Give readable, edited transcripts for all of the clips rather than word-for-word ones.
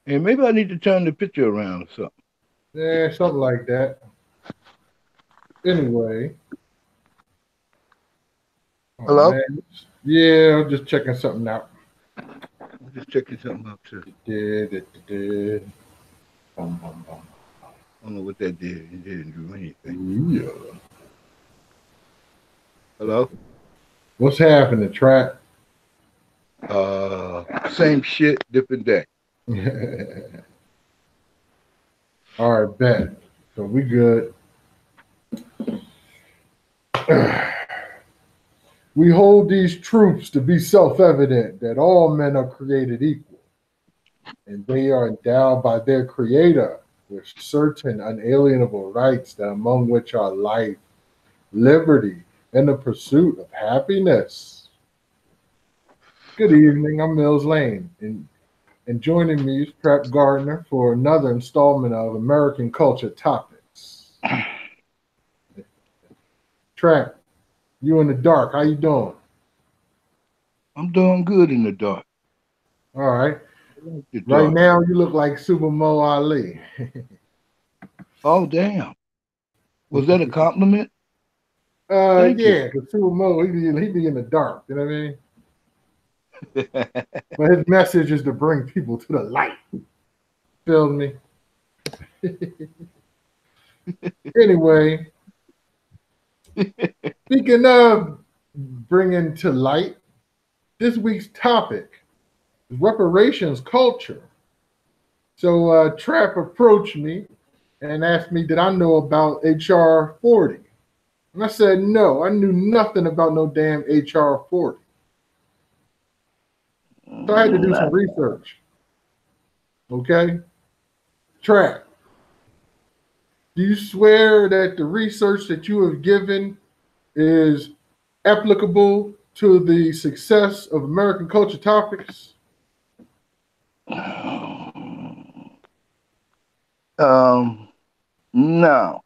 And maybe I need to turn the picture around or something. Yeah, something like that. Anyway, oh Hello? man, yeah, I'm just checking something out. I'm just checking something out too. Bum, bum, bum. I don't know what that did. It didn't do anything. Yeah. Hello? What's happening, Trap? Same shit, different day. All right, bet. So we good. We hold these truths to be self evident that all men are created equal, and they are endowed by their Creator with certain unalienable rights, that among which are life, liberty, and the pursuit of happiness. Good evening, I'm Mills Lane, and joining me is Trap Gardner for another installment of American Culture Topics. Trap, you in the dark, how you doing? I'm doing good in the dark. All right. I like the Right dark. now, you look like Super Mo Ali. Oh, damn. Was that a compliment? Thank you. Yeah, because Super Mo, he be in the dark, you know what I mean? But his message is to bring people to the light. Feel me? Anyway, speaking of bringing to light, this week's topic is reparations culture. So Trap approached me and asked me, did I know about HR 40? And I said, no, I knew nothing about no damn HR 40. So I had to do some research. Okay? Trap, do you swear that the research that you have given is applicable to the success of American culture topics? um, no,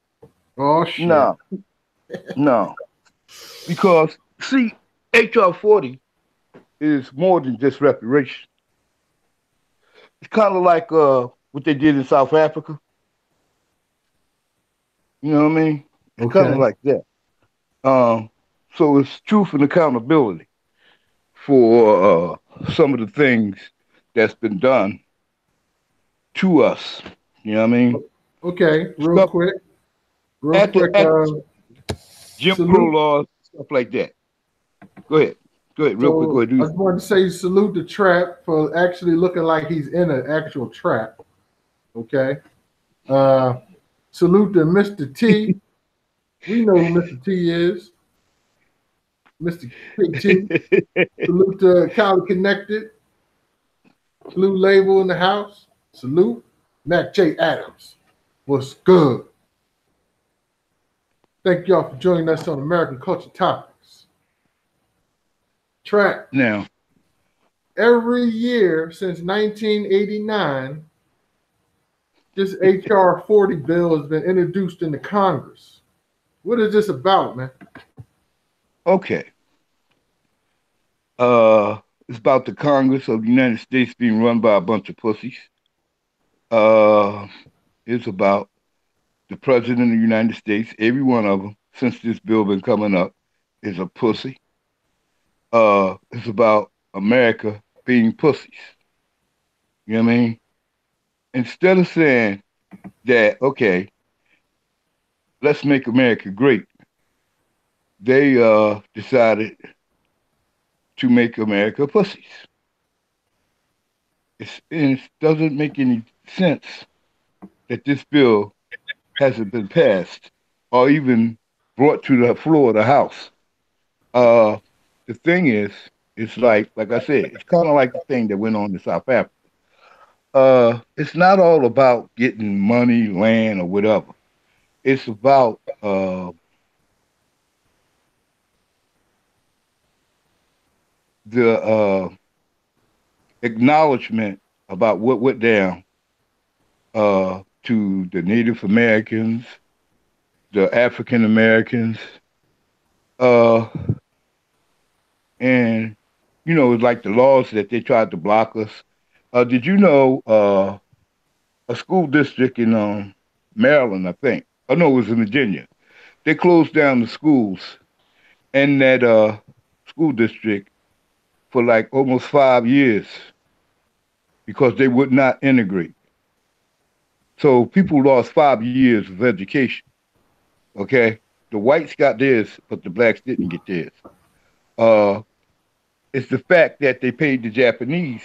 Oh shit. no, no. Because, see, HR 40 is more than just reparations. It's kind of like what they did in South Africa. You know what I mean? It's kind of Okay. like that. Um, so it's truth and accountability for some of the things that's been done to us. You know what I mean? Okay. Real Stuff quick. Real at quick. the Jim Crow Salute. laws, stuff like that. Go ahead. Go ahead, real quick. Go So ahead. I just wanted to say salute the trap for actually looking like he's in an actual trap. Okay. Uh, salute to Mr. T. We know who Mr. T is. Mr. KT. Salute to Cali Connected. Blue Label in the house. Salute. Mac J. Adams. What's good? Thank y'all for joining us on American Culture Topics. Track. Now, Every year since 1989, this HR 40 bill has been introduced into Congress. What is this about, man? okay. It's about the Congress of the United States being run by a bunch of pussies. Uh, it's about the President of the United States. Every one of them, since this bill been coming up, is a pussy. It's about America being pussies. You know what I mean? Instead of saying that, okay, let's make America great, they decided to make America pussies. It doesn't make any sense that this bill hasn't been passed or even brought to the floor of the House. Uh, the thing is, it's like I said, it's kind of like the thing that went on in South Africa. It's not all about getting money, land, or whatever. It's about the acknowledgement about what went down to the Native Americans, the African Americans, uh, and it's like the laws that they tried to block us. Did you know? a school district in Maryland, I think. Oh no, it was in Virginia. They closed down the schools in that school district for like almost 5 years because they would not integrate. So people lost 5 years of education. Okay, the whites got theirs, but the blacks didn't get theirs. Uh, it's the fact that they paid the Japanese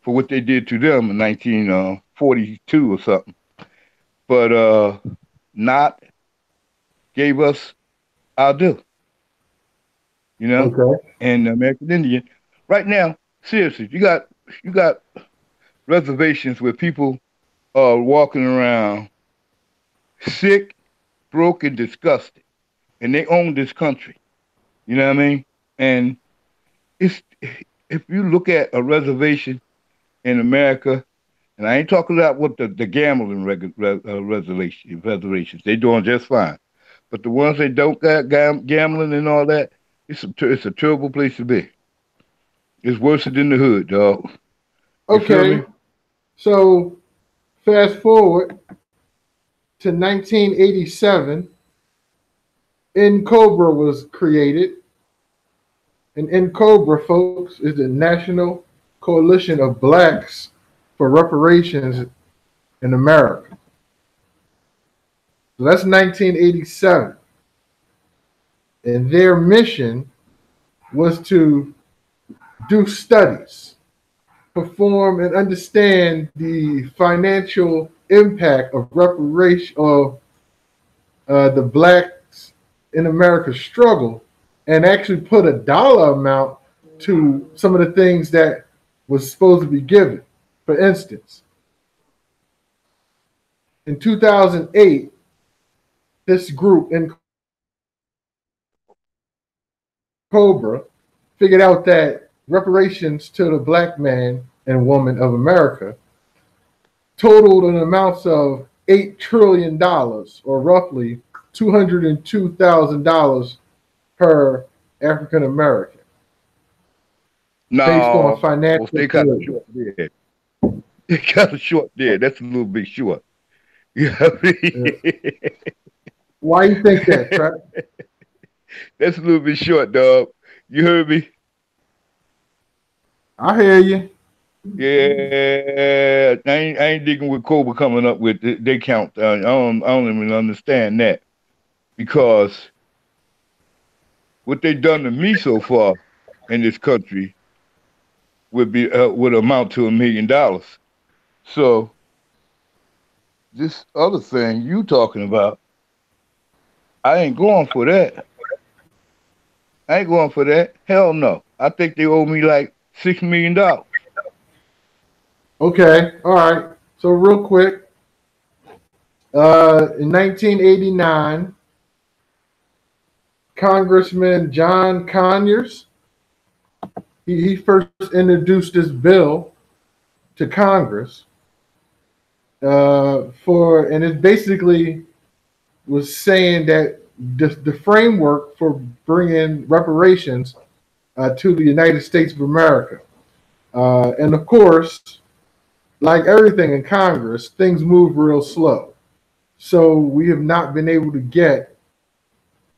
for what they did to them in 1942 or something, but not gave us our due, you know, Okay. and the American Indian. Right now, seriously, you got reservations where people are walking around sick, broke, and disgusted, and they own this country. You know what I mean? And it's if you look at a reservation in America, and I ain't talking about what the gambling reservations, they doing just fine. But the ones that don't got gambling and all that, it's a terrible place to be. It's worse than the hood, dog. You feel Okay. me? So fast forward to 1987, NCOBRA was created. And NCOBRA, folks, is the National Coalition of Blacks for Reparations in America. So that's 1987. And their mission was to do studies, perform and understand the financial impact of reparation of the blacks in America's struggle, and actually put a dollar amount to some of the things that was supposed to be given. For instance, in 2008, this group in Cobra figured out that reparations to the black man and woman of America totaled an amount of $8 trillion, or roughly $202,000 per African American, based on No, financial they kind of theory. short there. They kind of short there. That's a little bit short. You know what I Yeah. mean? Why you think that, Trap? That's a little bit short, dog. You heard me? I hear you. Yeah, I ain't digging with Cobra coming up with they count. I don't even understand that because what they done to me so far in this country would amount to $1 million. So this other thing you talking about, I ain't going for that. I ain't going for that. Hell no. I think they owe me like $6 million. Okay, all right. So real quick, in 1989, Congressman John Conyers, he first introduced this bill to Congress and it basically was saying that the framework for bringing reparations to the United States of America. And of course, like everything in Congress, things move real slow. So we have not been able to get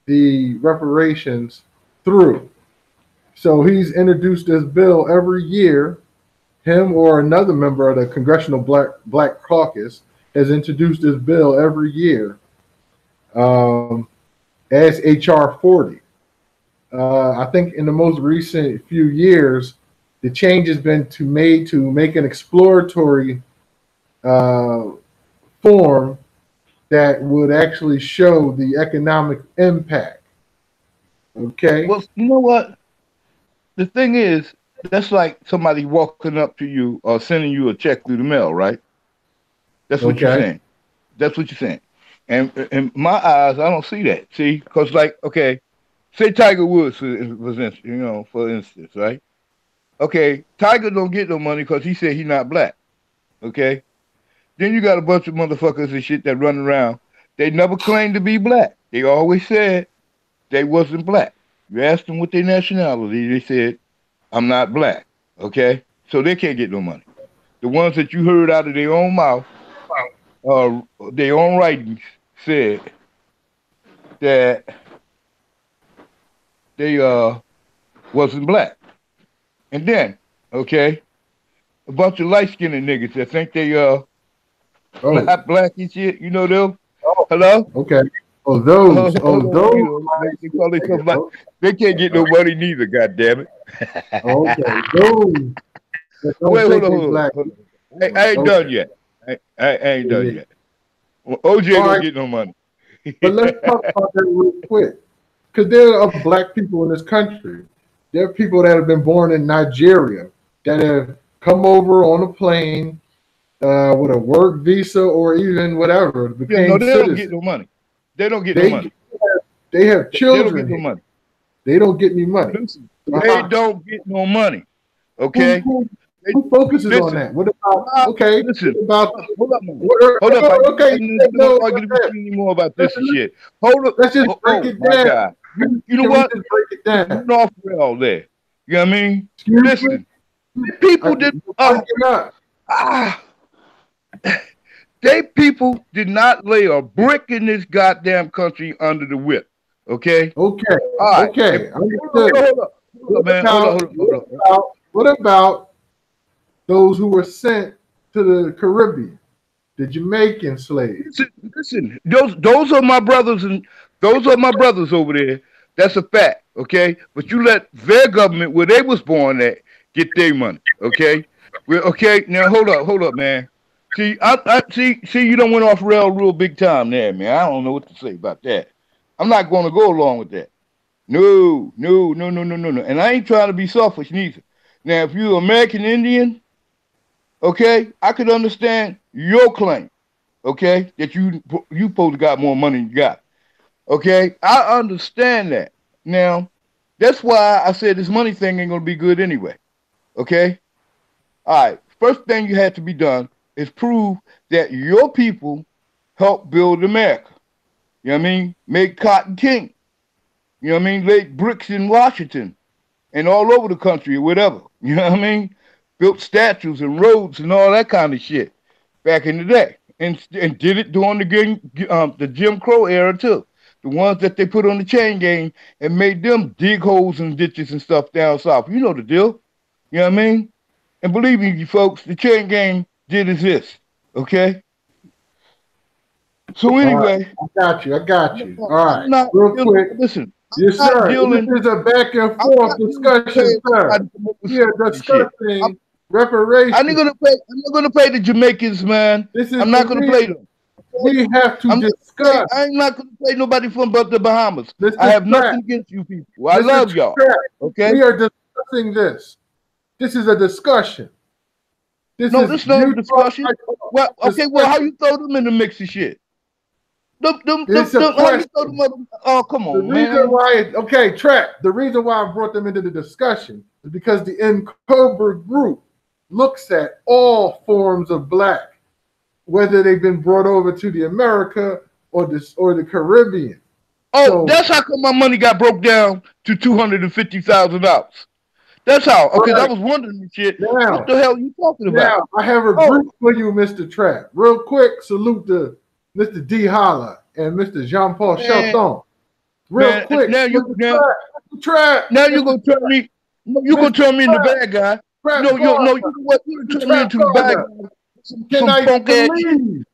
the reparations through. So he's introduced this bill every year. Him or another member of the Congressional Black Caucus has introduced this bill every year um, as HR 40. I think in the most recent few years, the change has been to make an exploratory uh, form that would actually show the economic impact. Okay. Well, you know what? The thing is, that's like somebody walking up to you or sending you a check through the mail, right? That's what you're Okay. saying. That's what you're saying. And in my eyes, I don't see that. See, because like, okay, say Tiger Woods, for instance, right? Okay, Tiger don't get no money because he said he's not black. Okay, then you got a bunch of motherfuckers and shit that run around. They never claimed to be black. They always said they wasn't black. You asked them what their nationality, they said, I'm not black. Okay, so they can't get no money. the ones that you heard out of their own mouth, uh, their own writings, said that they wasn't black. And then, okay, a bunch of light skinned niggas that think they Oh, black and shit. You know them? oh, Hello? okay. Oh, those. Oh, those. You know, they call themselves like they can't get no money neither. God damn it! Okay, those that don't Wait, think they black. hold on. I ain't Okay, done yet. I ain't yeah, done yeah. yet. Well, OJ All don't right, get no money. but let's talk about that real quick, because there are black people in this country. There are people that have been born in Nigeria that have come over on a plane with a work visa or even whatever, Yeah, no, became they don't get citizens. no money. They don't get no They money. they have They don't get children no here. money. They don't get any money. Listen, So they don't get no money. who, Okay? who, They, who focuses on listen, that? What about okay? listen. What about Hold up, man. what, Hold up. okay? I'm You not know, arguing with you anymore about this and listen, shit. Hold up. let's just Oh, break oh it my down. God. You know Can we what? just break it You down? went off rail there. You know what I mean? Excuse me. Listen, the people You're did breaking up. ah, they people did not lay a brick in this goddamn country under the whip. Okay? Okay, All right. okay, Hold understood. up, What man. about what about those who were sent to the Caribbean, the Jamaican slaves? Listen. Those are my brothers and those are my brothers over there. That's a fact. Okay? But you let their government where they was born at get their money. Okay? Well, okay, now hold up, man. See, see, you don't went off rail real big time there, man. I don't know what to say about that. I'm not going to go along with that. No, no, no, no, no, no, no. And I ain't trying to be selfish neither. Now, if you're American Indian, okay, I could understand your claim, okay, that you supposed to got more money than you got. Okay, I understand that. Now, that's why I said this money thing ain't gonna be good anyway. Okay, all right. First thing you have to be done is prove that your people helped build America. You know what I mean? Make cotton king. You know what I mean? Laid bricks in Washington and all over the country or whatever. You know what I mean? Built statues and roads and all that kind of shit back in the day, and did it during the Jim Crow era too. The ones that they put on the chain gang and made them dig holes and ditches and stuff down south. You know the deal. You know what I mean? And believe me, you folks, the chain gang did exist. Okay. So All right, anyway, I got you. I got you. All I'm right, not real dealing. quick. Listen, Yes, I'm not sir. dealing. This is a back and I'm forth not dealing with discussion, paying sir. somebody to move We are and shit. discussing I'm not reparations. gonna pay. I'm not gonna pay the Jamaicans, man. This is I'm the not gonna play reason them. we have to I'm not gonna pay. discuss. I'm not gonna pay nobody from but the Bahamas. I Mr. have Pratt, nothing against you people. I Mr. love y'all. Pratt, Okay. we are discussing this. This is a discussion. This No, is this no you talk, discussion. I talk. Well, okay. Well, how Discussion. you throw them in the mix of shit? It's a How you throw them? question. Oh, come The on, reason man. why, okay, Track, the reason why I brought them into the discussion is because the Cobra group looks at all forms of black, whether they've been brought over to the America or the Caribbean. Oh, So, that's how come my money got broke down to $250,000. That's how. Okay, I right was wondering this shit. What now, the hell are you talking about? now I have a Oh, group for you, Mr. Track. Real quick, salute to Mr. D. Holla and Mr. Jean Paul man, Shelton. Real man. quick, Now you Mr. now Track, Mr. Track, now you're Mr. gonna turn me. No, you're gonna Mr. turn me into Track, bad guy. Track No. Gardner, You know what? You're gonna Mr. turn me Track into the bad Gardner. guy. Can Some I punk ass shit. please,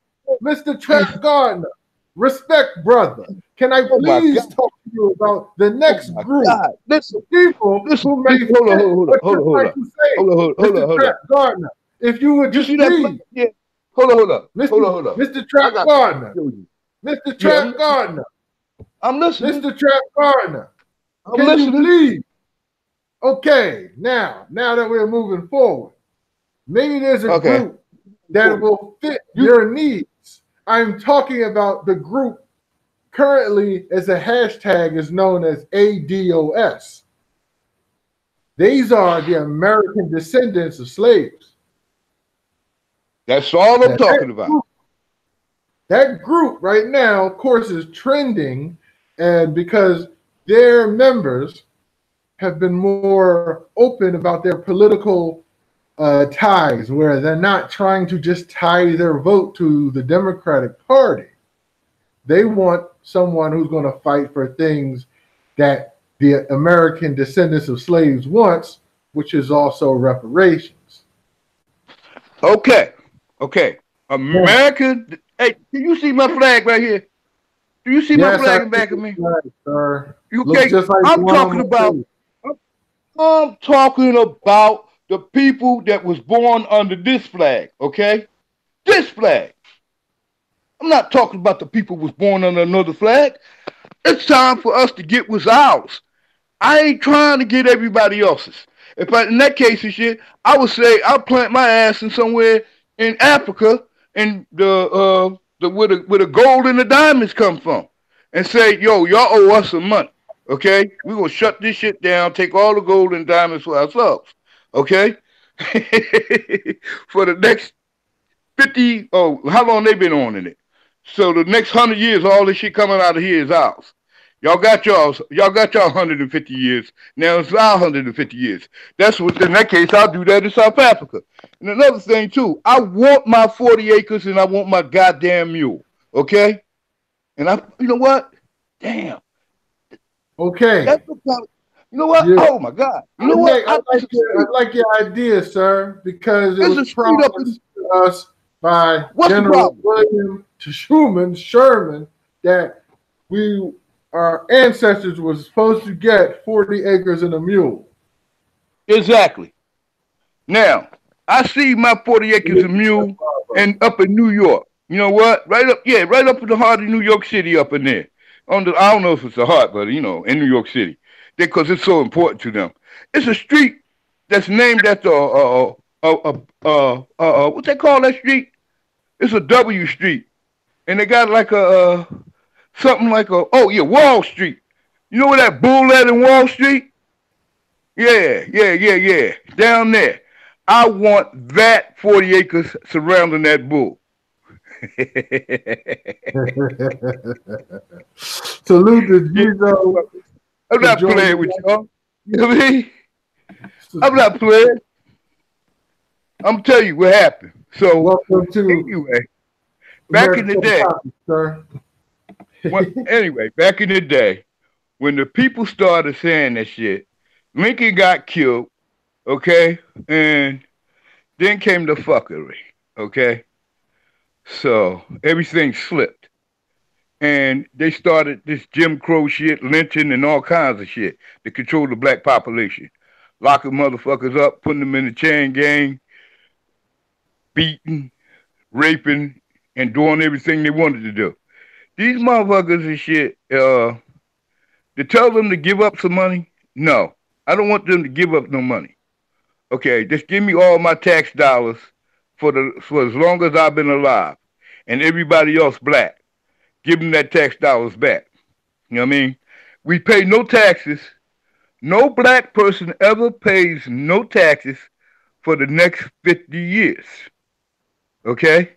Mr. Trap Gardner, respect, brother? Can I Oh my please god. talk to you about the Oh next my group god. of people who may Listen. Hold on. fit Hold on. what Hold you're on. Hold trying on. to say, Hold Mr. on. Hold Trap on. Gardner? If you would You just see that black? read, Yeah. Hold on. Mr. Hold on. Mr. I Trap got something to Gardner, show you. Mr. Yeah, Trap Gardner, I'm listening. Mr. Trap Gardner, I'm can you listening. please? Okay, now that we're moving forward, maybe there's a Okay. group that will fit You your needs. I'm talking about the group currently as a hashtag is known as ADOS. These are the American descendants of slaves. that's all I'm Now, talking about. that group right now, of course, is trending, and because their members have been more open about their political ties where they're not trying to just tie their vote to the Democratic Party. They want someone who's going to fight for things that the American descendants of slaves wants, which is also reparations. Okay, okay. Now, America. Hey, can you see my flag right here? Do you see my yes, I flag in see back of the me? flag, sir. You Looks okay? just like the I'm one on talking my about. face. I'm talking about the people that was born under this flag. Okay, this flag. I'm not talking about the people was born under another flag. It's time for us to get what's ours. I ain't trying to get everybody else's. If I, in that case and shit, I would say I'll plant my ass in somewhere in Africa and the where the gold and the diamonds come from, and say, yo, y'all owe us some money. Okay, we're gonna shut this shit down, take all the gold and diamonds for ourselves. Okay, for the next 50, oh, how long they been on in it? So the next 100 years, all this shit coming out of here is ours. Y'all got y'all 150 years. Now it's our 150 years. That's what, in that case, I'll do that in South Africa. And another thing, too, I want my 40 acres and I want my goddamn mule. Okay? And you know what? Damn. Okay. That's the kind of, you know what? Yeah. Oh my God. You know what? I like your idea, sir, because it There's was a street up promised in, to us by what's the General problem? William Sherman that we our ancestors were supposed to get 40 acres and a mule. Exactly. Now, I see my 40 acres of mule and up in New York. You know what? Right up, yeah, right up in the heart of New York City up in there. I don't know if it's the heart, but in New York City. Because it's so important to them. It's a street that's named after what they call that street? It's a W street. And they got like something like oh yeah, Wall Street. You know where that bull at in Wall Street? Yeah. Down there. I want that 40 acres surrounding that bull. Salute to Yeah, Gizo I'm for not playing joining with us. y'all. You know what I mean? I'm not playing. I'm telling you what happened. So, Welcome to anyway, back in American the Cup of day, Coffee, sir. back in the day, when the people started saying that shit, Lincoln got killed, okay? And then came the fuckery, okay? So, everything slipped. And they started this Jim Crow shit, lynching and all kinds of shit to control the black population. Locking motherfuckers up, putting them in the chain gang, beating, raping, and doing everything they wanted to do. These motherfuckers and shit, to tell them to give up some money, no. I don't want them to give up no money. Okay, just give me all my tax dollars for as long as I've been alive, and everybody else black. Give them that tax dollars back. You know what I mean? We pay no taxes. No black person ever pays no taxes for the next 50 years. Okay?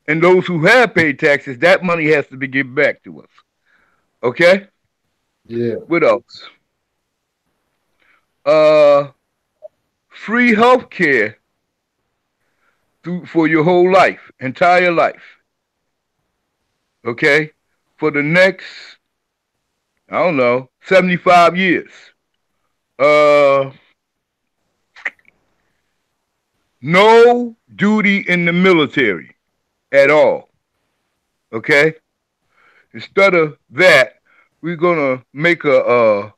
And those who have paid taxes, that money has to be given back to us. Okay? Yeah. What else? Uh, Free health care for your whole life, entire life. Okay? For the next, I don't know, 75 years. Uh, no duty in the military at all. Okay? Instead of that, we're gonna make a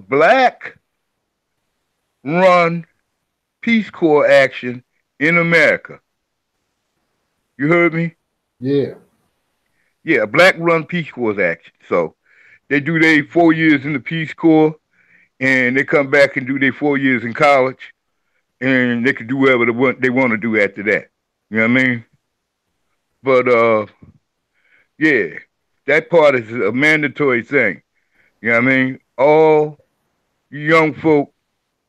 black run Peace Corps action in America. You heard me? Yeah. Yeah, a black run Peace Corps action. So they do their 4 years in the Peace Corps, and they come back and do their 4 years in college, and they can do whatever they want to do after that. You know what I mean? But yeah, that part is a mandatory thing. You know what I mean? All young folk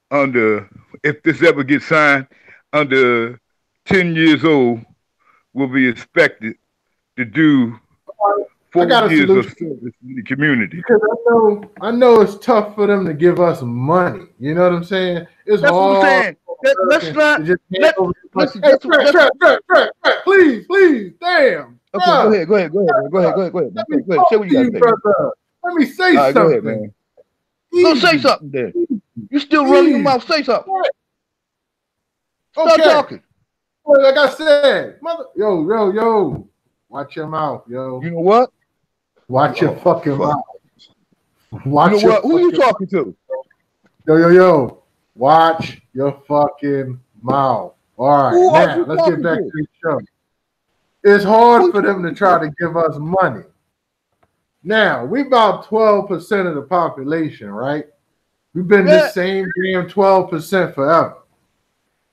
under, if this ever gets signed, under 10 years old will be expected to do I 4 got a years of solution service in the community. because I know it's tough for them to give us money. You know what I'm saying? It's That's what I'm hard saying. for Let's Americans to not just hand let over the money. listen. Hey, Trent, please, damn, Okay, go bruh, ahead, go ahead, go ahead, man. Go ahead, man. let me Go ahead. talk Say what you to gotta you, say, man. brother. Let me say All right, go ahead, something. man. Go say Easy, something then. You still running your easy. mouth. Say something. Start Okay. talking. Well, like I said, yo, watch your mouth, yo. You know what? Watch your Oh fucking fuck. mouth. You know Watch your what? Who you fucking talking to? yo. Watch your fucking mouth. All right, Who are now you let's get talking back to? to the show. It's Who hard you for them to talking try to? to give us money. Now, we about 12% of the population, right? We've been Yeah, this same damn 12% forever.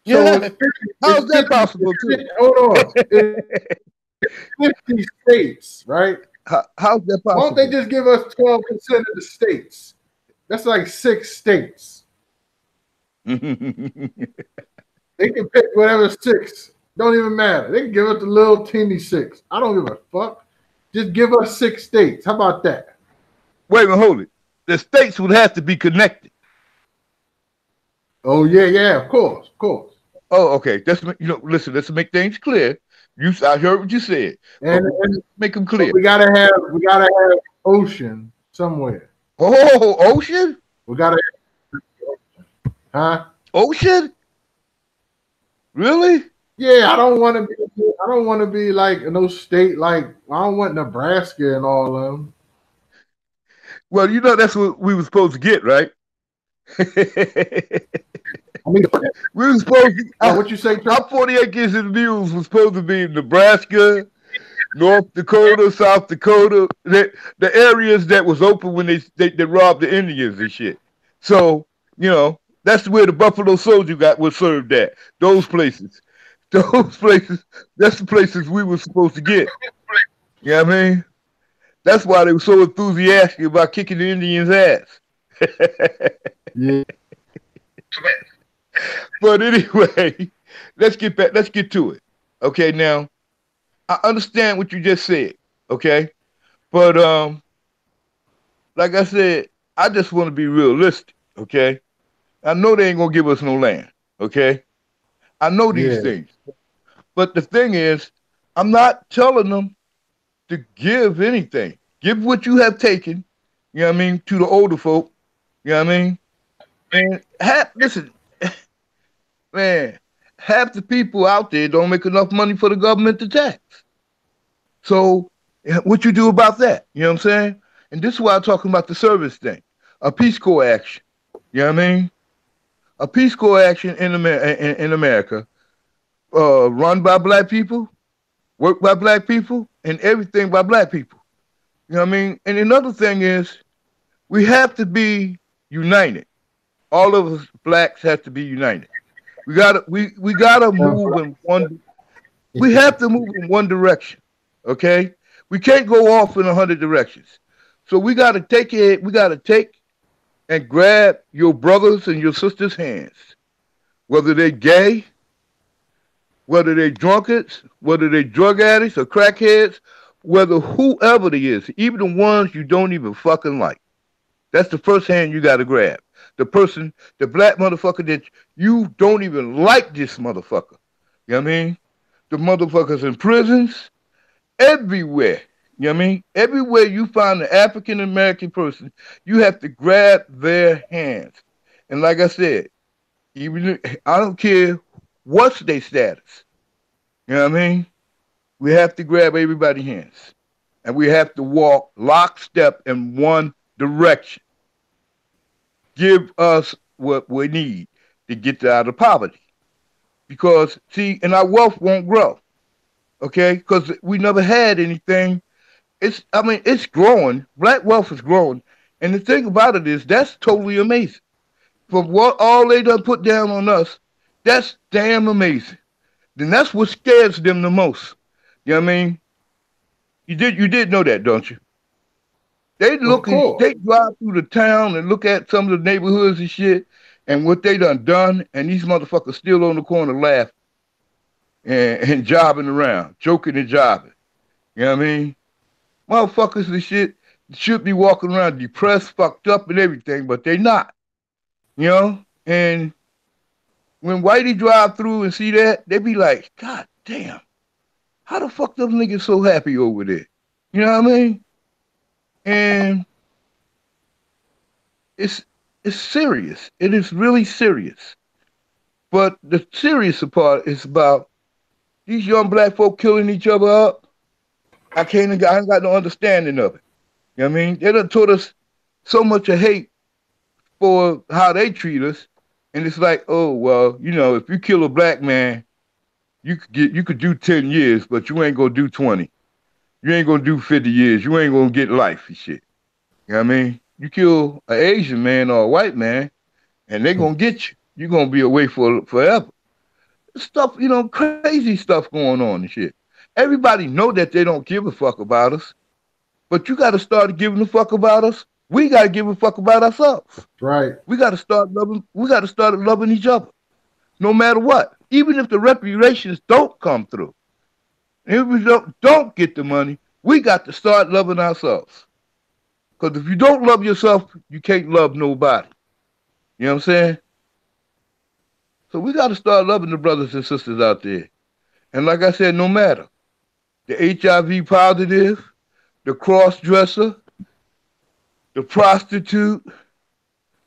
So yeah. How's it's that 50, possible too? hold on. It's 50 states, right? How's that Why don't they possible? just give us 12% of the states? That's like 6 states. They can pick whatever 6. Don't even matter. They can give us the little teeny 6. I don't give a fuck. Just give us 6 states. How about that? Wait a minute, hold it. The states would have to be connected. Oh yeah, of course. Oh, okay. That's listen. Let's make things clear. I heard what you said, but And make them but clear. we gotta have ocean somewhere. Oh, ocean, We gotta, huh? ocean, really? Yeah, I don't want to be like in no state like I don't want Nebraska and all of them. Well, that's what we were supposed to get, right? I mean, We were supposed to. what you say, Trey? Our 40 acres and mules was supposed to be Nebraska, North Dakota, South Dakota, the areas that was open when they robbed the Indians and shit. So that's where the Buffalo Soldier was served at. Those places, those places. That's the places we were supposed to get. You know what I mean? That's why they were so enthusiastic about kicking the Indians' ass. Yeah, But anyway, let's get back. Let's get to it. Okay, now I understand what you just said. Okay, but like I said, I just want to be realistic. Okay, I know they ain't gonna give us no land. Okay, I know these yeah. things, but the thing is, I'm not telling them to give anything. Give what you have taken. You know what I mean, to the older folk. You know what I mean, and listen, man, half the people out there don't make enough money for the government to tax. So what you do about that? You know what I'm saying? And this is why I'm talking about the service thing. A Peace Corps action. You know what I mean? A Peace Corps action in America, run by black people, work by black people, and everything by black people. You know what I mean? And another thing is we have to be united. All of us blacks have to be united. We gotta move in one. We have to move in one direction. Okay, we can't go off in 100 directions. So we gotta take it. We gotta take and grab your brothers and your sisters' hands, whether they're gay, whether they're drunkards, whether they're drug addicts or crackheads, whether whoever they is, even the ones you don't even fucking like. That's the first hand you gotta grab. The person, the black motherfucker that you don't even like this motherfucker. You know what I mean? The motherfuckers in prisons, everywhere. You know what I mean? Everywhere you find an African American person, you have to grab their hands. And like I said, even I don't care what's their status. You know what I mean? We have to grab everybody's hands. And we have to walk lockstep in one direction. Give us what we need to get out of poverty. Because see, and our wealth won't grow. Okay? Because we never had anything. It's growing. Black wealth is growing. And the thing about it is that's totally amazing. From what all they done put down on us, that's damn amazing. Then that's what scares them the most. You know what I mean? You did know that, don't you? Of course. They drive through the town and look at some of the neighborhoods and shit and what they done, and these motherfuckers still on the corner laughing and jobbing around, joking and jobbing. You know what I mean? Motherfuckers and shit should be walking around depressed, fucked up, and everything, but they not. You know? And when Whitey drive through and see that, they be like, God damn, how the fuck them niggas so happy over there? You know what I mean? And it's it's serious. It is really serious. But the serious part is about these young black folk killing each other up. I ain't got no understanding of it. You know what I mean? They done taught us so much of hate for how they treat us. And it's like, oh well, you know, if you kill a black man, you could do 10 years, but you ain't gonna do 20. You ain't gonna do 50 years. You ain't gonna get life and shit. You know what I mean? You kill an Asian man or a white man, and they gonna get you. You're gonna be away for forever. Stuff, you know, crazy stuff going on and shit. Everybody know that they don't give a fuck about us, but you gotta start giving a fuck about us. We gotta give a fuck about ourselves. Right. We gotta start loving each other, no matter what. Even if the reparations don't come through. If we don't get the money, we got to start loving ourselves. Because if you don't love yourself, you can't love nobody. You know what I'm saying? So we got to start loving the brothers and sisters out there. And like I said, no matter the HIV positive, the cross dresser, the prostitute,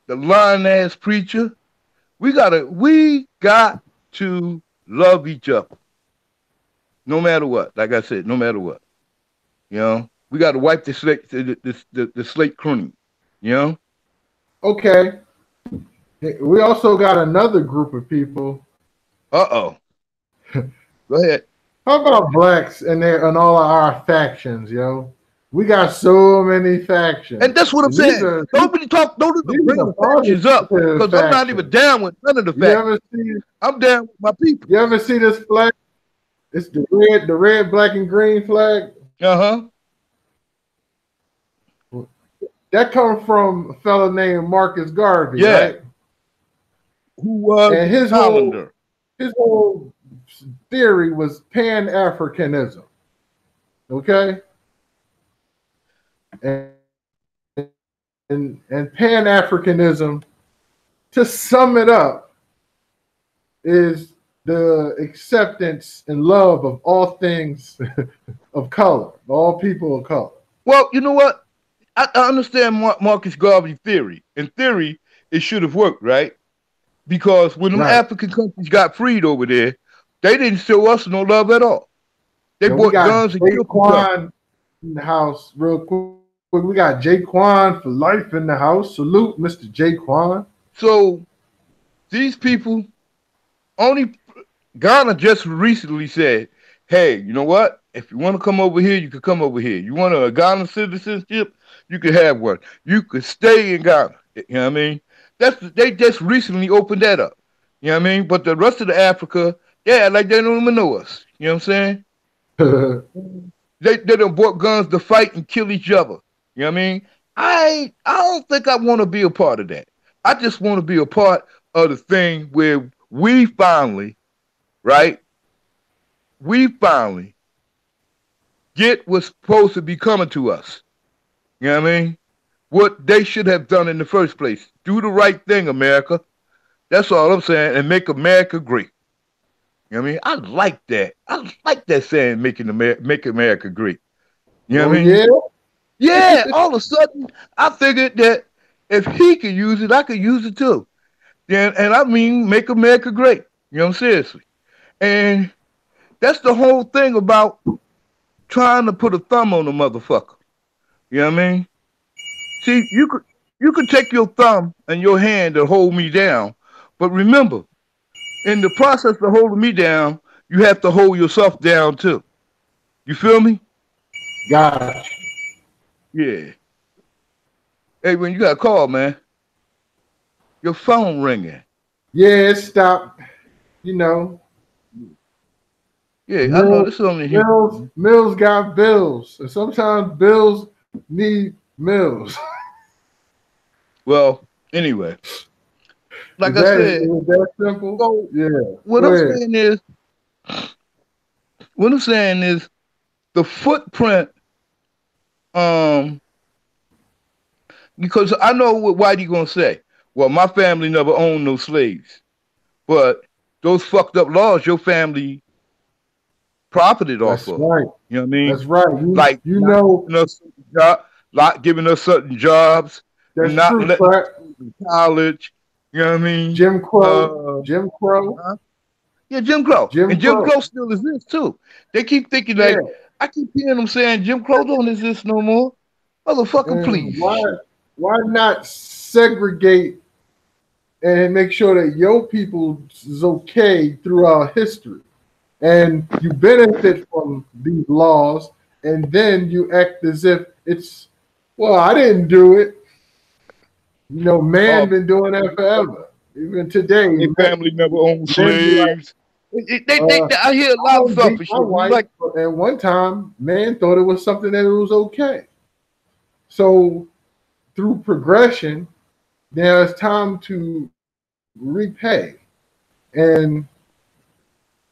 the lying ass preacher, we got to love each other. No matter what. Like I said, no matter what. You know, we got to wipe the slate clean. You know. Okay. We also got another group of people. Go ahead. How about blacks and all of our factions, yo? We got so many factions. And that's what I'm saying. Don't bring the factions up, because I'm not even down with none of the factions. I'm down with my people. You ever see this flag? It's the red, black, and green flag. Uh-huh. That comes from a fellow named Marcus Garvey, yeah. right? Who was and his whole theory was Pan-Africanism. Okay? And Pan-Africanism, to sum it up, is the acceptance and love of all things of color, all people of color. Well, you know what? I understand Marcus Garvey's theory. In theory, it should have worked, right? Because when them African countries got freed over there, they didn't show us no love at all. They bought guns and killed Jaquan in the house, real quick. We got Jaquan for life in the house. Salute, Mr. Jaquan. So these people Ghana just recently said, hey, you know what? If you want to come over here, you can come over here. You want a Ghana citizenship, you can have one. You could stay in Ghana. You know what I mean? They just recently opened that up. You know what I mean? But the rest of the Africa, yeah, like they don't even know us. You know what I'm saying? they done bought guns to fight and kill each other. You know what I mean? I don't think I want to be a part of that. I just want to be a part of the thing where we finally, right? We finally get what's supposed to be coming to us. You know what I mean? What they should have done in the first place. Do the right thing, America. That's all I'm saying. And make America great. You know what I mean? I like that. I like that saying, make America great. You know what I mean? Yeah. Yeah, all of a sudden, I figured that if he could use it, I could use it too. And I mean, make America great. You know, seriously. And that's the whole thing about trying to put a thumb on the motherfucker. You know what I mean? See, you could take your thumb and your hand to hold me down, but remember, in the process of holding me down, you have to hold yourself down too. You feel me? Gotcha. Yeah. Hey, when you got a call, man, your phone ringing. Yeah, it stopped. You know. Yeah, I know this is only here. Millz got bills, and sometimes bills need Millz. Well, anyway, like I said, is that simple? So yeah. What I'm saying is, the footprint Um, because I know what Whitey gonna say. Well, my family never owned no slaves, but those fucked up laws your family profited off That's of. right. You know what I mean? That's right. Like You not know, giving us certain not giving us certain jobs, and that's not true, letting us Pratt. go to college. You know what I mean? Jim Crow, Uh, Jim Crow, huh? Yeah, Jim Crow, Jim and Jim Crow. Crow still exists too. They keep thinking Yeah. like I keep hearing them saying Jim Crow don't exist no more. Motherfucker, And please. Shit. why not segregate and make sure that your people is okay throughout history? And you benefit from these laws, and then you act as if it's, well, I didn't do it. You know, Oh, man been doing that forever. Even today, their family never owned men be like, slaves. I hear a I lot of don't beat selfish my shit. wife, Like, but at one time, man thought it was something that was okay. So through progression, now it's time to repay, and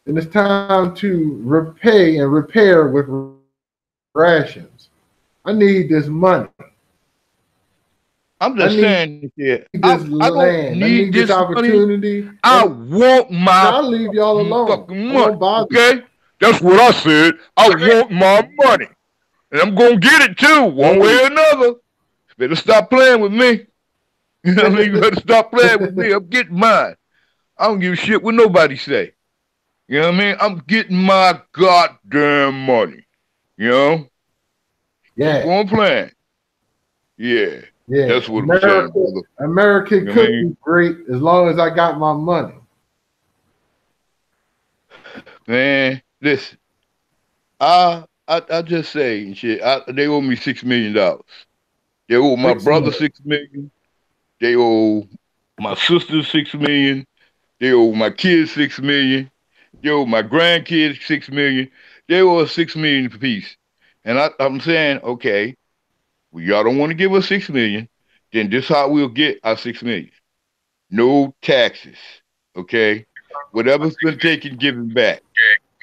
and it's time to repay and repair with rations. I need this money. I'm I just need saying shit. this I don't land. I need need this this money. opportunity, I want and my I'll leave y'all alone. fucking I money. won't bother you. Okay? That's what I said. I want my money. And I'm gonna get it too, one way Oh. or another. Better stop playing with me. You know what I mean? You better stop playing with me. I'm getting mine. I don't give a shit what nobody say. You know what I mean? I'm getting my goddamn money. You know? Keep Yeah, on playing. Yeah. yeah. That's what I'm saying, brother. America You know what I could mean? be great as long as I got my money. Man, listen. I just say and shit. They owe me $6 million. They owe my 6 months. brother 6 million. They owe my sister 6 million. They owe my kids 6 million. They owe my grandkids 6 million. They owe us 6 million apiece. And I'm saying, okay, well, y'all don't want to give us 6 million, then this how we'll get our 6 million. No taxes. Okay? Whatever's been taken, given back.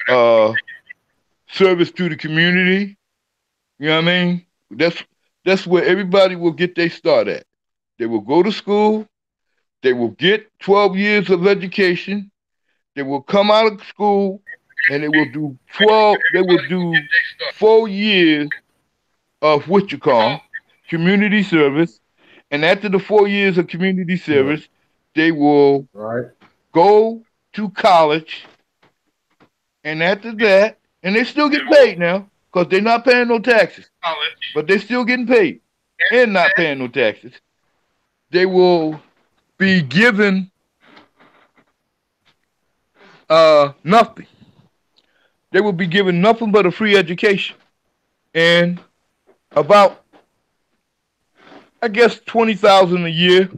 Uh Service to the community. You know what I mean? That's where everybody will get their start at. They will go to school. They will get 12 years of education. They will come out of school and they will do 12, they will do 4 years of what you call community service. And after the 4 years of community Yeah. service, they will Right. go to college. And after that, and they still get paid now because they're not paying no taxes, but they're still getting paid and not paying no taxes. They will be given nothing. They will be given nothing but a free education and about, I guess, 20,000 a year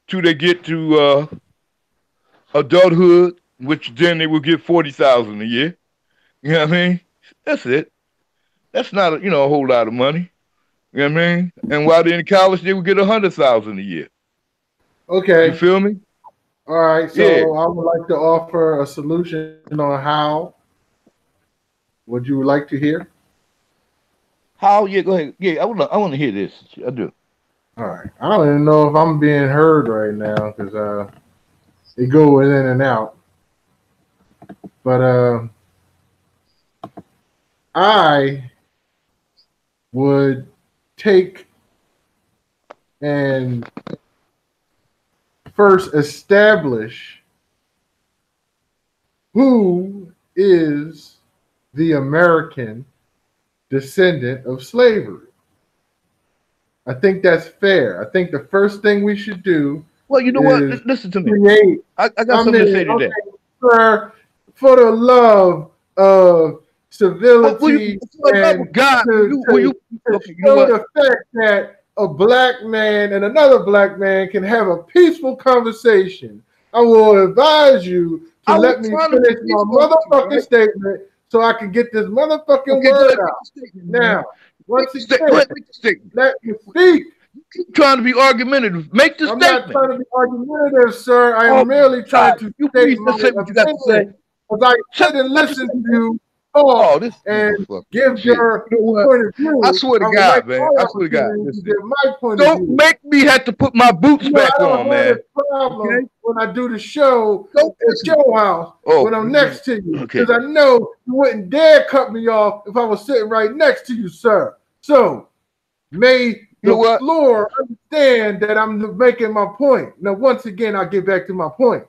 till they get to adulthood, which then they will get 40,000 a year. You know what I mean? That's it. That's not a whole lot of money. You know what I mean? And while they're in college, they will get 100,000 a year. You Okay. feel me? All right. Yeah. So I would like to offer a solution on how. Would you like to hear? How? Yeah, go ahead. Yeah, I want to hear this. I do. All right. I don't even know if I'm being heard right now because it goes in and out. But I would take and first establish who is the American descendant of slavery. I think that's fair. I think the first thing we should do Well, you know what? is Listen to me. create. I got I something to mean, say to okay, that. sir, for the love of But will you, civility for the love and of God, to okay, you know show what? the fact that a black man and another black man can have a peaceful conversation, I will advise you to I was let me trying to be finish my peaceful with you, motherfucking right? statement so I can get this motherfucking Okay, go word ahead, make out. the statement, man. Now, once Go again, ahead, make the statement. let me speak. You keep trying to be argumentative. Make the I'm not statement. trying to be argumentative, sir. I Oh am my merely trying God. to You state please my just say what you got to say. opinion. As I Shut sit and up your listen to statement. you talk Oh, this and motherfucker. give Shit. your You know what? point of I view, swear to I would like God, man. my I swear to God. opportunity to Listen. give my point of Don't view. make me have to put my boots I back don't on, have man. a problem Okay? when I do the show Don't at listen. your house Oh, when I'm next to you, okay. because I know you wouldn't dare cut me off if I was sitting right next to you, sir. So may You know the what? floor understand that I'm making my point. Now, once again, I'll get back to my point.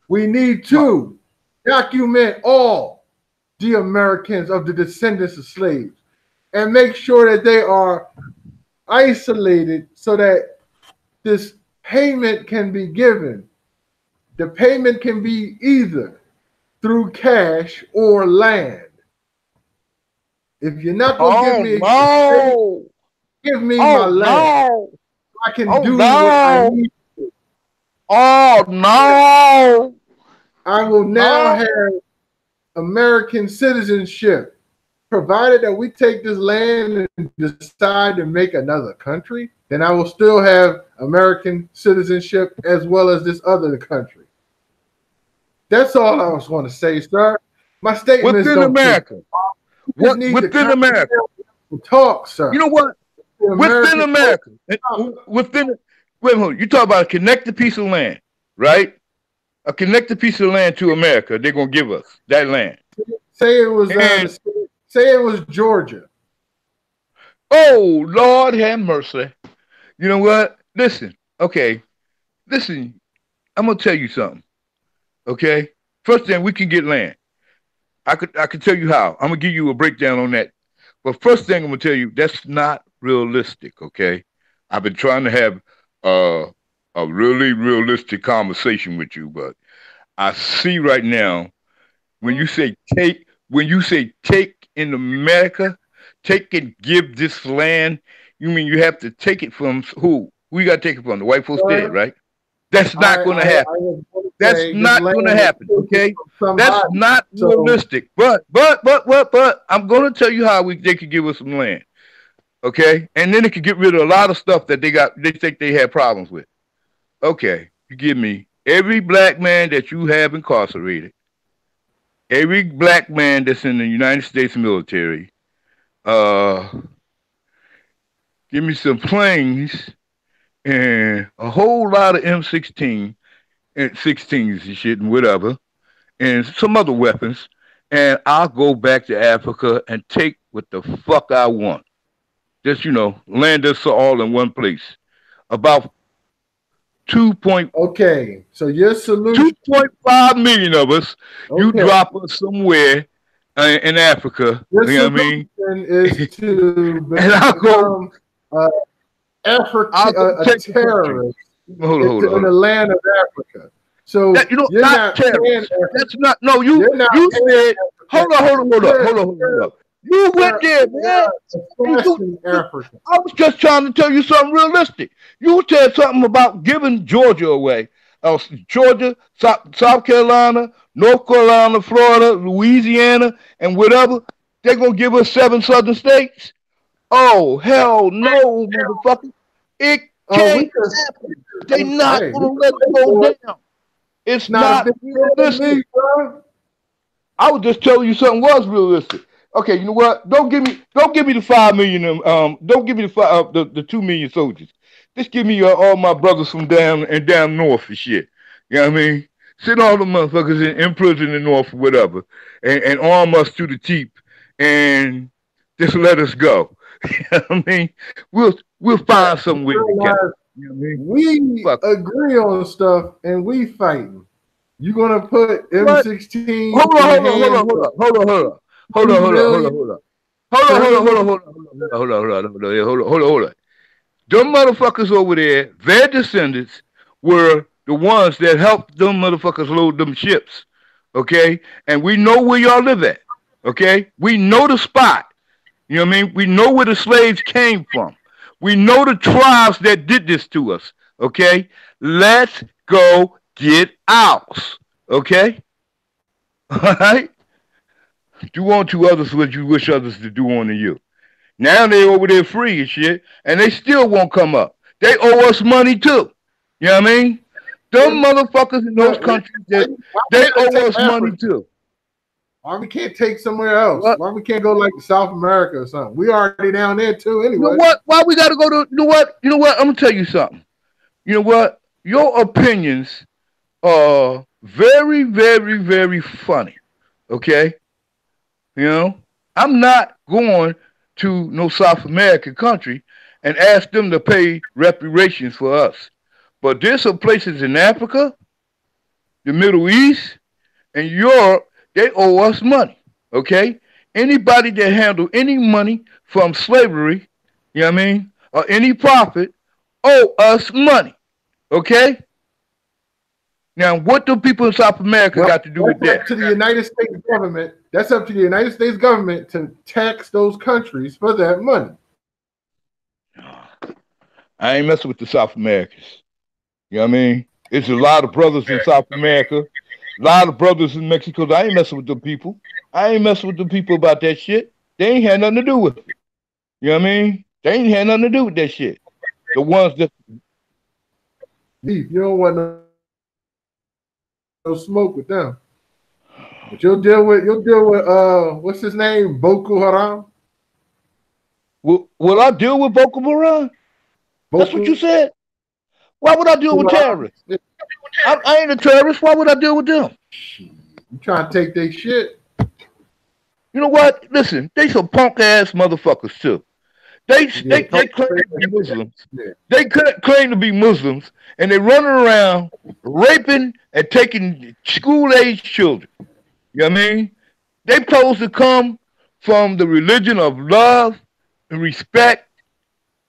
We need My, to document all the Americans of the descendants of slaves and make sure that they are isolated so that this payment can be given. The payment can be either through cash or land. If you're not going to give oh me payment, no. give me my Oh land. no. I can Oh do what I no. need. Oh no. I will now No. have American citizenship, provided that we take this land and decide to make another country, then I will still have American citizenship as well as this other country. That's all I was going to say, sir. My statements Within don't take. America. You just What need to within calm America? down and talk, You sir. know what? The Within American America. Within wait a minute. You talk about a connected piece of land, right? A connected piece of land to America. They're gonna give us that land. say it was And say it was Georgia. oh Lord have mercy. You know what? Listen, okay. Listen, I'm gonna tell you something. Okay? First thing we can get land. I could tell you how. I'm gonna give you a breakdown on that. But first thing I'm gonna tell you, that's not realistic, okay? I've been trying to have uh, a really realistic conversation with you, but I see right now when you say take in America, take and give this land, you mean you have to take it from who? Who you got to take it from? The white folks dead, Sir, right? That's not going to happen. I was going to That's say this not going land to is happen. taken Okay, from that's somebody. not So realistic. But I'm going to tell you how they could give us some land. Okay, and then they could get rid of a lot of stuff that they think they had problems with. Okay, you give me every black man that you have incarcerated, every black man that's in the United States military. Uh, Give me some planes and a whole lot of M16 and 16s and shit and whatever, and some other weapons, and I'll go back to Africa and take what the fuck I want. Just land us all in one place. About 2 point okay, so your solution, 2.5 million of us, you okay, drop us somewhere in Africa. your You know what I mean? solution is to And become uh, I'll go a take the country. terrorist Hold in the on. land of Africa. So That you're not not paying. terrorists. That's not no. You You're not you paying said Africa. hold up. You went there, man. You're And oppressing Africa. I was just trying to tell you something realistic. You said something about giving Georgia away. Georgia, South Carolina, North Carolina, Florida, Louisiana, and whatever. They're gonna give us 7 southern states. Oh hell no, motherfucker! It We can't just, happen. They not hey, we gonna can let it wait go for it. down. It's Not a not big deal to realistic. me, bro. I was just telling you something was realistic. Okay, you know what? Don't give me the 5 million. Don't give me the 2 million soldiers. Just give me all my brothers from down north and shit. You know what I mean? Send all the motherfuckers in prison in north or whatever, and arm us to the teeth, and just let us go. You know what I mean? We'll find some way together. Realize You know what I mean? we Fuck. agree on stuff and we fighting. You gonna put What? M16 Hold in on, the hold on, hold hands on, hold of on, hold on, hold on, hold 3 on, hold on, hold on, million hold on. Hold on, hold on, hold on, criminals? hold on, hold on, hold on, hold on, hold on. Them motherfuckers over there, their descendants were the ones that helped them motherfuckers load them ships. Okay? And we know where y'all live at. Okay? We know the spot. You know what I mean? We know where the slaves came from. We know the tribes that did this to us. Okay? Let's go get ours. Okay? All right? Do unto others what you wish others to do unto you. Now they over there free and shit, and they still won't come up. They owe us money too. You know what I mean? Them motherfuckers in those countries that Why you they gotta owe take us money Africa? too. Why we can't take somewhere else? What? Why we can't go like to South America or something? We already down there too You know anyway. what? Why we gotta go to? You know what? You know what? I'm gonna tell you something. You know what? Your opinions are very, very, very funny. Okay? You know, I'm not going to no South American country and ask them to pay reparations for us. But there's some places in Africa, the Middle East, and Europe, they owe us money. Okay? Anybody that handle any money from slavery, you know what I mean, or any profit, owe us money. Okay? Now, what do people in South America Well, got to do with that's that? up to the United States government. That's up to the United States government to tax those countries for that money. I ain't messing with the South Americans. You know what I mean? It's a lot of brothers in South America, a lot of brothers in Mexico. I ain't messing with them people. I ain't messing with them people about that shit. They ain't had nothing to do with it. You know what I mean? They ain't had nothing to do with that shit. The ones that Beef, you don't want no smoke with them. But you'll deal with what's his name? Boko Haram? will I deal with Boko Haram? That's what you Boko said. Why would I deal with Haram? terrorists? I ain't a terrorist. Why would I deal with them? You trying to take their shit? You know what? Listen, they some punk ass motherfuckers too. They Yeah, they they claim to be Muslims. They claim to be Muslims, and they running around raping and taking school age children. You know what I mean? They supposed to come from the religion of love and respect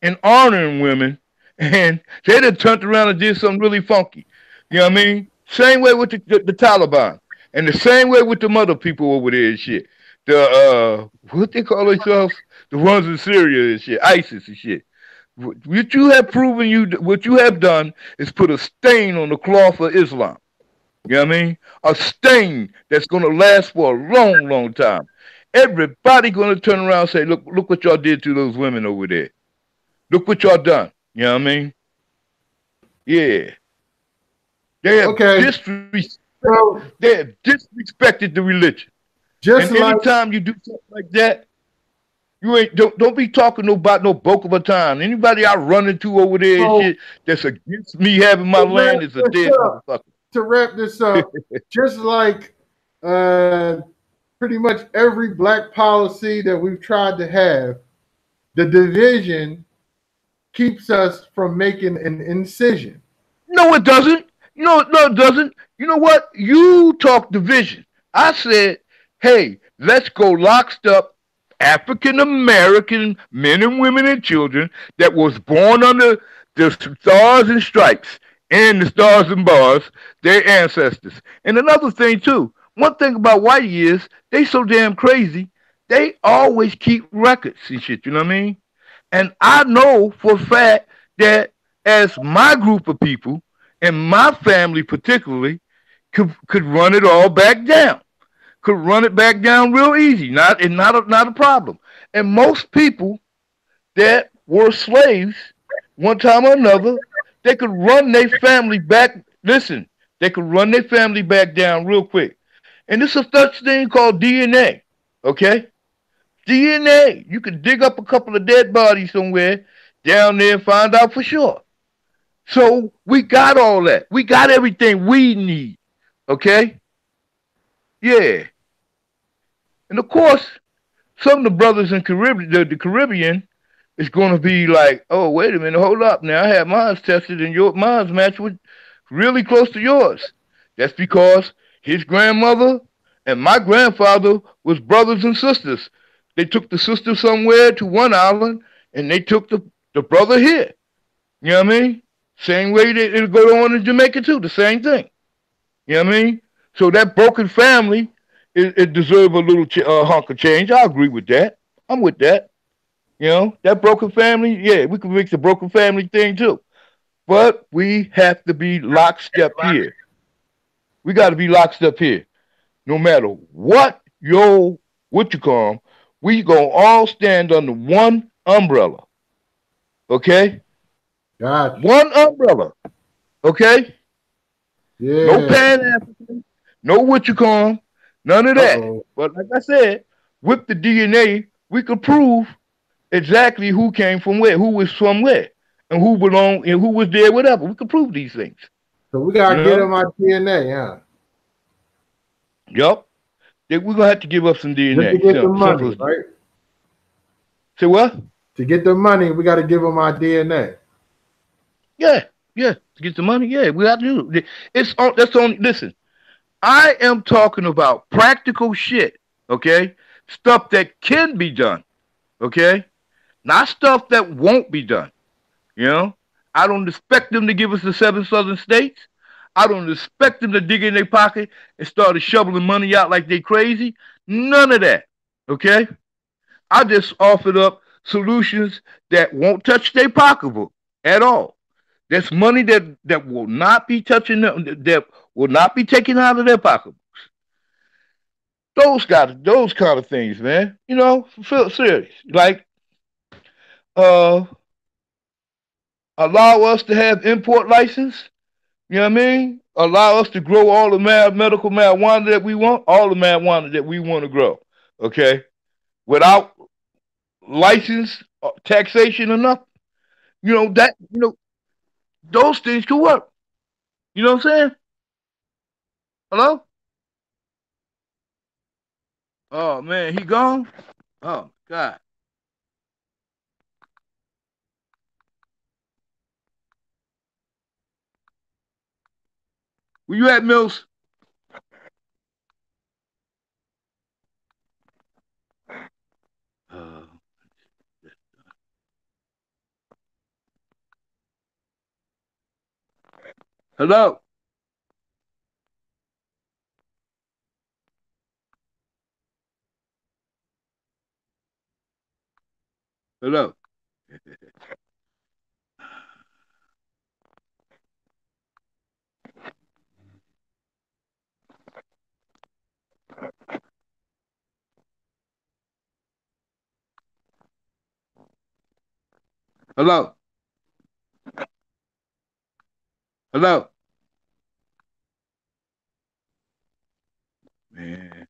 and honoring women, and they done turned around and did something really funky. You know what I mean? Same way with the Taliban, and the same way with the other people over there and shit. The what they call themselves? The ones in Syria and shit, ISIS and shit. What you have proven what you have done is put a stain on the cloth of Islam. You know what I mean? A stain that's gonna last for a long, long time. Everybody gonna turn around and say, look what y'all did to those women over there. Look what y'all done. You know what I mean? Yeah. They have Okay. So they have disrespected the religion. just And like anytime you do something like that, you ain't don't be talking about no Boca Raton. Anybody I run into over there and so shit that's against me having my to wrap land is a this dead up, motherfucker. to wrap this up, just like pretty much every black policy that we've tried to have, the division keeps us from making an incision. No, it doesn't. No, it doesn't. You know what? You talk division. I said, hey, let's go lockstep African American men and women and children that was born under the stars and stripes and the stars and bars, their ancestors. And another thing too, one thing about whitey is they so damn crazy. They always keep records and shit. You know what I mean? And I know for a fact that as my group of people and my family particularly could run it all back down. Could run it back down real easy. Not a problem. And most people that were slaves one time or another, they could run their family back. Listen, they could run their family back down real quick. And there's a such thing called DNA. Okay? DNA. You can dig up a couple of dead bodies somewhere down there and find out for sure. So we got all that. We got everything we need. Okay? Yeah. And of course, some of the brothers in Caribbean, the Caribbean, is going to be like, oh, wait a minute, hold up. Now I had mine tested and your mine's matched with really close to yours. That's because his grandmother and my grandfather was brothers and sisters. They took the sister somewhere to one island and they took the brother here. You know what I mean? Same way that it'll go on in Jamaica too, the same thing. You know what I mean? So that broken family, it deserve a little hunk of change. I agree with that. I'm with that. You know, that broken family, yeah, we can fix the broken family thing too. But we have to be lockstep here. We got to be lockstep here. No matter what you call 'em, we gonna all stand under one umbrella. Okay? Gotcha. One umbrella. Okay? No Yeah. Pan African, no what you call 'em. None of that. Uh-oh. But like I said, with the DNA, we could prove exactly who came from where, who was from where, and who belonged and who was there, whatever. We could prove these things. So we You gotta get know? him our DNA, huh? Yup. We're gonna have to give up some Just to DNA. get the Simple money, as that. right? Say what? To get the money, we gotta give him our DNA. Yeah, yeah. To get the money, yeah, we have to do it. That's only listen. I am talking about practical shit, okay? Stuff that can be done, okay? Not stuff that won't be done. You know, I don't expect them to give us the 7 southern states. I don't expect them to dig in their pocket and start shoveling money out like they crazy. None of that. Okay? I just offered up solutions that won't touch their pocketbook at all. That's money that will not be touching them, that will not be taken out of their pocketbook. Those kind of things, man. You know, feel serious. Like, uh, allow us to have import license. You know what I mean? Allow us to grow all the medical marijuana that we want, all the marijuana that we want to grow. Okay, without license, taxation, or nothing. You know that. You know those things could work. You know what I'm saying? Hello? Oh man, he gone. Oh God, where you at, Mills? Uh, hello, hello, hello, hello. Man,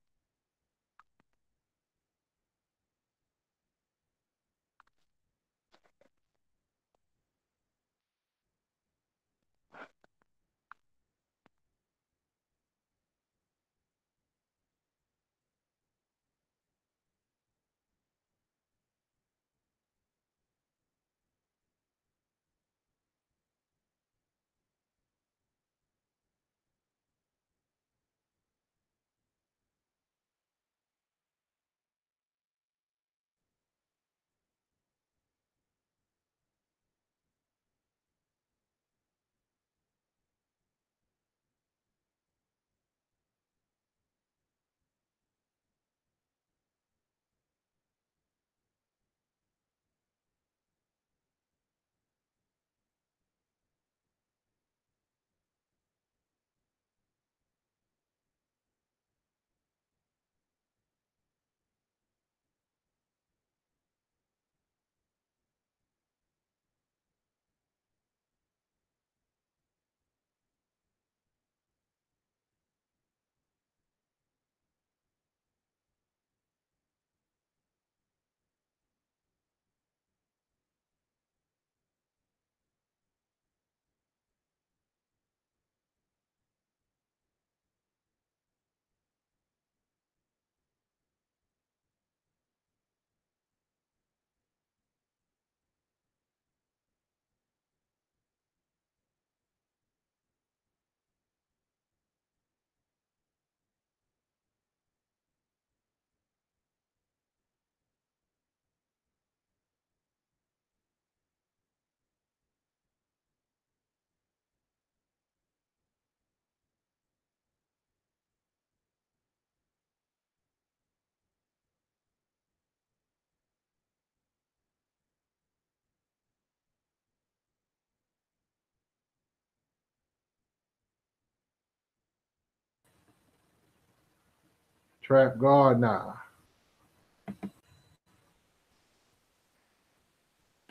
Trap Gardner.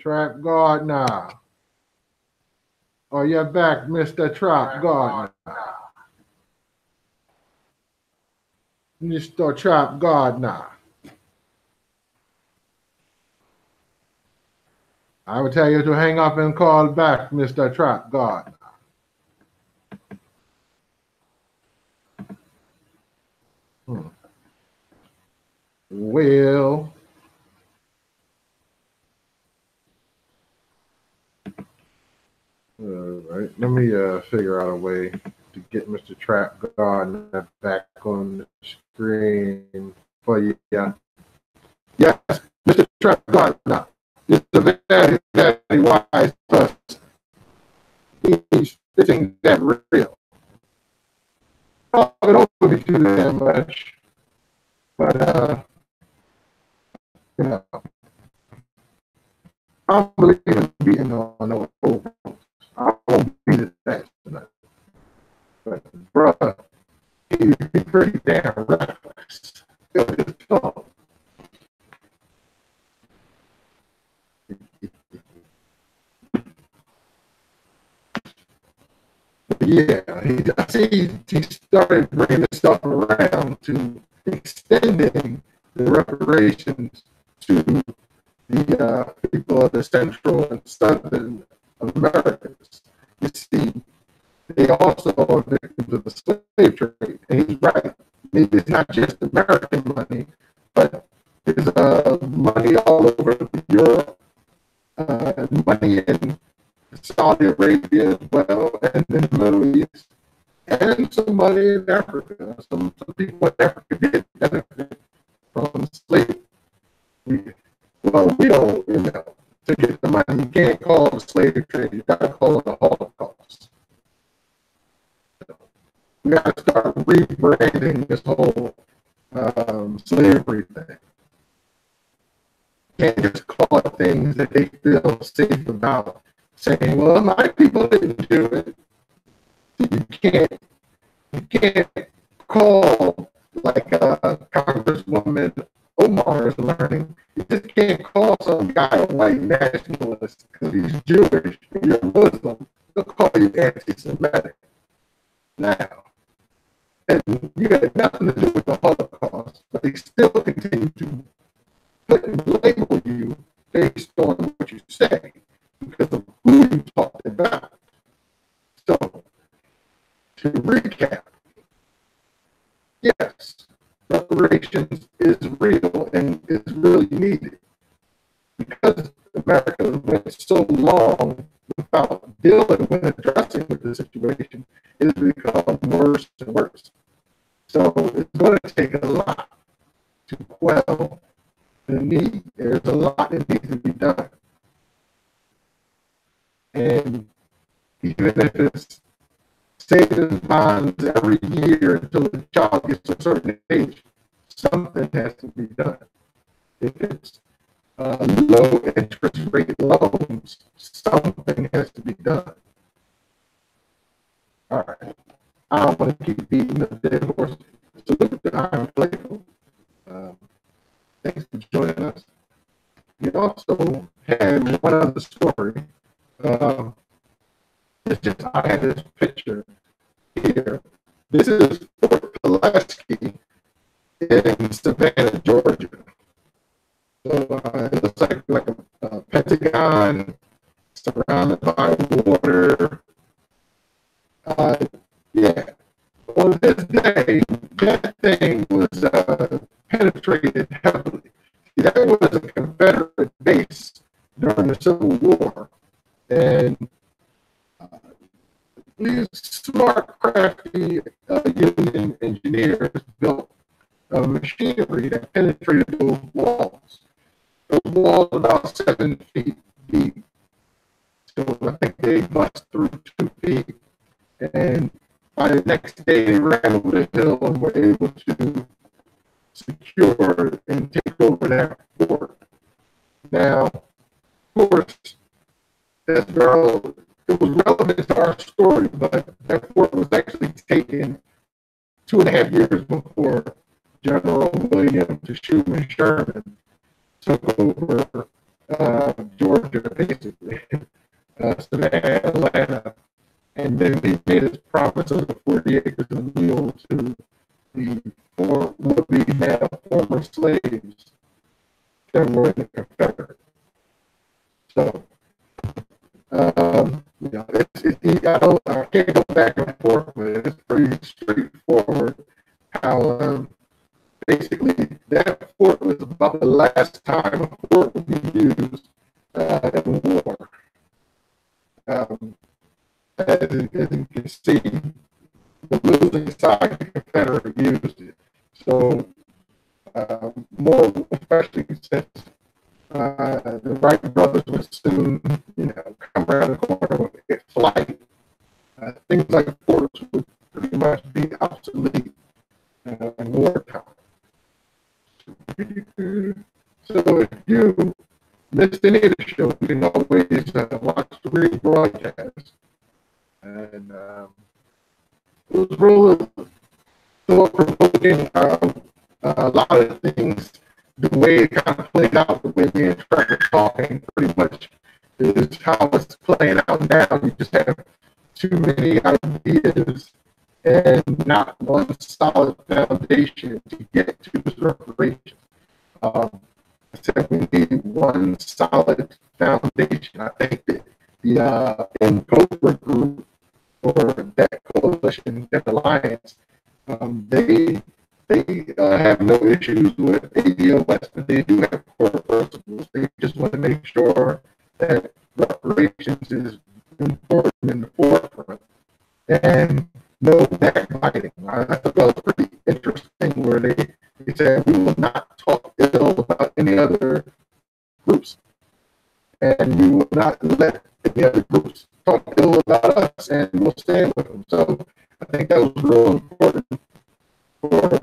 Trap Gardner. Oh, you're back, Mr. Trap Gardner. Mr. Trap Gardner. I would tell you to hang up and call back, Mr. Trap Gardner. Hmm. Well, all right. Let me figure out a way to get Mr. Trap Gardner back on the screen for you. Yes, Mr. Trap Gardner. It's a very, very wise person. He's thinking that real. It don't be too damn much, but you know, I don't believe in being on no over. I won't be the that tonight. But bruh, he's pretty damn reckless. Yeah, I see he started bringing this stuff around to extending the reparations to the people of the Central and Southern Americas. You see, they also are victims of the slave trade. And he's right. Maybe it's not just American money, but there's money all over Europe, money in Saudi Arabia as well, and in the Middle East, and some money in Africa. Some people in Africa did benefit from slavery. Well, we don't, to get the money, you can't call it a slave trade, you got to call it a Holocaust. We got to start rebranding this whole slavery thing. You can't just call it things that they feel safe about, saying, well, my people didn't do it. You can't call like Congresswoman Omar is learning. You just can't call some guy a white nationalist because he's Jewish and you're Muslim. They'll call you anti-Semitic. Now, and you had nothing to do with the Holocaust, but they still continue to label you based on what you say because of who you talked about. So, to recap, yes, reparations is real and is really needed because America went so long without dealing with addressing with the situation. It's become worse and worse. So it's going to take a lot to quell the need. There's a lot that needs to be done. And even if it's savings bonds every year until the child gets to a certain age, something has to be done. If it's low interest rate loans, something has to be done. All right. I don't want to keep beating the dead horse. So look at the Iron Playful. Thanks for joining us. We also had one other story. It's just I had this picture here. This is Fort Pulaski in Savannah, Georgia. So it looks like a pentagon surrounded by water. Yeah. On this day, that thing was penetrated heavily. That was a Confederate base during the Civil War. And these smart, crafty Union engineers built machinery that penetrated those walls. Those walls are about 7 feet deep. So I think they bust through 2 feet. And by the next day, they ran over the hill and were able to secure and take over that fort. Now, of course, it was relevant to our story, but that fort was actually taken 2.5 years before General William Teshuma Sherman took over Georgia, basically, Savannah, Atlanta, and then he made his promise of the 40 acres of Millz to the would-be now former slaves that were in the Confederate. So, I can't go back and forth, but it's pretty straightforward how basically that fort was about the last time a fort would be used in war. As you can see, the losing side of the Confederate used it. So, more especially since the Wright brothers would soon, come around the corner with flight. Things like forts would pretty much be obsolete in wartime. So if you missed any of the show, you can always watch the rebroadcast. And it was really thought-provoking. A lot of things, the way it kind of played out, the way me and Trevor talking, pretty much is how it's playing out now. You just have too many ideas and not one solid foundation to get to this reparation. I said we need one solid foundation. I think that the Cobra group or that coalition, that alliance, they have no issues with ADOS, but they do have core principles. They just want to make sure that reparations is important in the forefront. And no backbiting. I thought that was pretty interesting where they said we will not talk ill about any other groups. And we will not let any other groups talk ill about us, and we'll stand with them. So I think that was real important for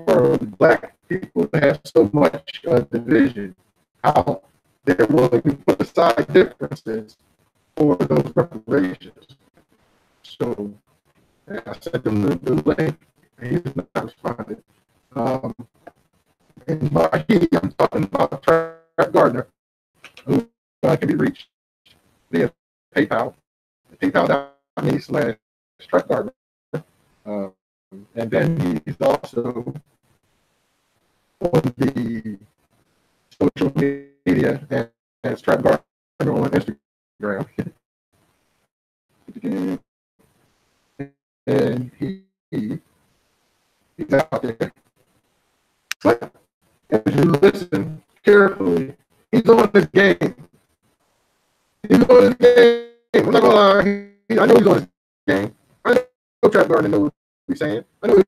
for Black people to have so much division, how they're willing to put aside differences for those reparations. So I sent him the link, and he's not responded. And by he, I'm talking about Gardner, who can be reached via PayPal, PayPal.me/Gardner. And then he's also on the social media as Trap Gardner on Instagram. And he's out there. But if you listen carefully, he's on this game. He's on this game. I'm not gonna lie. I know he's on this game. I know Trap Gardner knows what he's saying. I know he's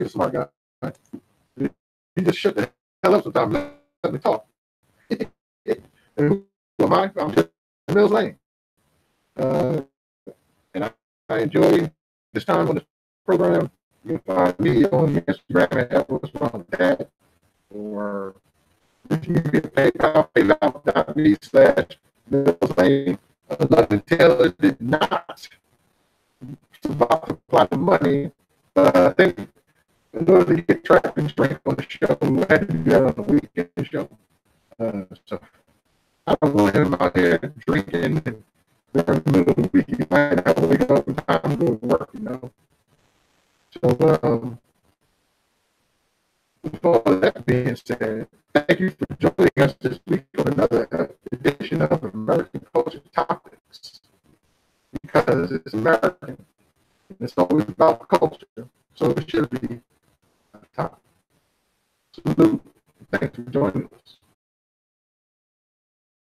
a smart guy. He just shut the hell up sometimes and let me talk. And who am I? I'm just Millz Lane. And I enjoy this time on this program. You can find me on Instagram at What's Wrong with That, or if you get PayPal.me/Millz Lane. London Taylor did not supply the money, but I think in order to get track and strength on the show, we had to do that on the weekend show. So I don't want him out there drinking and during the middle of the week. He might have to wake up in time to go to work, So, with all of that being said, thank you for joining us this week on another edition of American Culture Topics, because it's American and it's always about culture, so it should be top. Salute. Thanks for joining us.